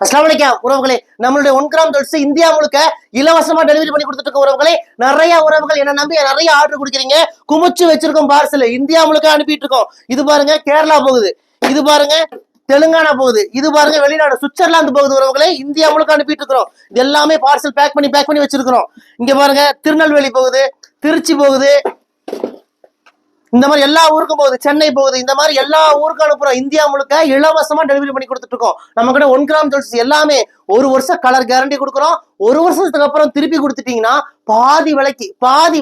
அஸ்ஸலாமு அலைக்கும் உறவுகளே, நம்மளுடைய 1 கிராம் ஜுவல்ஸ் இந்தியா முழுக்க இலவசமா டெலிவரி பண்ணி கொடுத்துட்டு இருக்க உறவுகளே. நிறைய உறவுகள் என்ன நம்பி நிறைய ஆர்டர் கொடுக்குறீங்க. குமிச்சு வச்சிருக்கோம் பார்சல் இந்தியா முழுக்க அனுப்பிட்டு இருக்கோம். இது பாருங்க கேரளா போகுது, இது பாருங்க தெலுங்கானா போகுது, இது பாருங்க வெளிநாடு சுவிட்சர்லாந்து போகுது உறவுகளே. இந்தியா முழுக்க அனுப்பிட்டு இருக்கிறோம். இது எல்லாமே பார்சல் பேக் பண்ணி வச்சிருக்கிறோம். இங்க பாருங்க திருநெல்வேலி போகுது, திருச்சி போகுது, இந்த மாதிரி எல்லா ஊருக்கும் போகுது, சென்னை போகுது, இந்த மாதிரி எல்லா ஊருக்கும் அனுப்புறோம். இந்தியா முழுக்க இலவசமா டெலிவரி பண்ணி கொடுத்துட்டு இருக்கோம். நம்ம கிட்ட 1 கிராம் ஜுவல்ஸ் எல்லாமே 1 வருஷம் கலர் கேரண்டி கொடுக்குறோம். 1 வருஷத்துக்கு அப்புறம் திருப்பி கொடுத்துட்டீங்கன்னா பாதி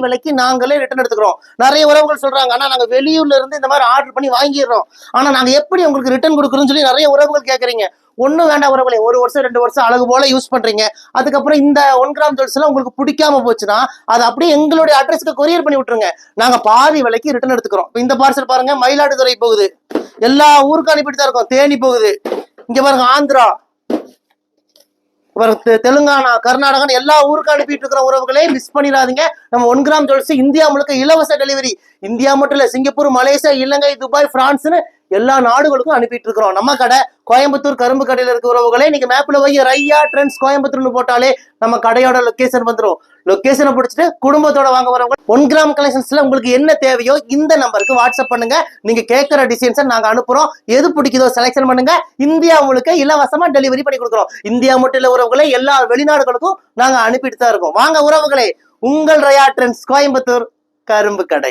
விலைக்கு நாங்களே ரிட்டர்ன் எடுத்துக்கிறோம். நிறைய உறவுகள் சொல்றாங்க, ஆனா நாங்க வெளியூர்ல இருந்து இந்த மாதிரி ஆர்டர் பண்ணி வாங்கிடுறோம், ஆனா நாங்க எப்படி உங்களுக்கு ரிட்டர்ன் கொடுக்குறோம்னு சொல்லி நிறைய உறவுகள் கேட்கறீங்க. ஒன்னும் வேண்டாம் உறவுகளே, 1 வருஷம் 2 வருஷம் அழகு போல யூஸ் பண்றீங்க. அதுக்கப்புறம் இந்த 1 கிராம் ஜுவல்ஸ் எல்லாம் உங்களுக்கு பிடிக்காம போச்சுன்னா அது அப்படியே எங்களுடைய அட்ரஸ்க்கு கொரியர் பண்ணி விட்டுருங்க. நாங்க பாதி விலைக்கு ரிட்டர்ன் எடுத்துக்கிறோம். இந்த பார்சல் பாருங்க மயிலாடுதுறை போகுது, எல்லா ஊருக்கும் அனுப்பிட்டு தான் இருக்கோம். தேனி போகுது, இங்க பாருங்க ஆந்திரா, தெலுங்கானா, கர்நாடகா எல்லா ஊருக்கும் அனுப்பிட்டு இருக்கிற உறவுகளே மிஸ் பண்ணிடாதீங்க. நம்ம 1 கிராம் ஜுவல்ஸ் இந்தியா முழுக்க இலவச டெலிவரி. இந்தியா மட்டும் இல்ல, சிங்கப்பூர், மலேசியா, இலங்கை, துபாய், பிரான்ஸ்னு எல்லா நாடுகளுக்கும் அனுப்பிட்டு இருக்கிறோம். நம்ம கடை கோயம்புத்தூர் கரும்பு கடையில இருக்க உறவுகளே, நீங்க மேப்ல போய் ரையா ட்ரெண்ட்ஸ் கோயம்புத்தூர்னு போட்டாலே நம்ம கடையோட லொகேஷன் வந்துடும். லொகேஷனை பிடிச்சிட்டு குடும்பத்தோட வாங்க வரவங்க 1 கிராம் கலெக்ஷன்ஸ்ல உங்களுக்கு என்ன தேவையோ இந்த நம்பருக்கு வாட்ஸ்அப் பண்ணுங்க. நீங்க கேட்கிற டிசைன்ஸை நாங்க அனுப்புறோம். எது பிடிக்குதோ செலக்ஷன் பண்ணுங்க. இந்தியா முழுக்க இலவசமா டெலிவரி பண்ணி கொடுக்குறோம். இந்தியா மட்டும் இல்ல உறவுகளே, எல்லா வெளிநாடுகளுக்கும் நாங்க அனுப்பிட்டு தான் இருக்கோம். வாங்க உறவுகளே, உங்கள் ரையா ட்ரெண்ட்ஸ் கோயம்புத்தூர் கரும்பு கடை.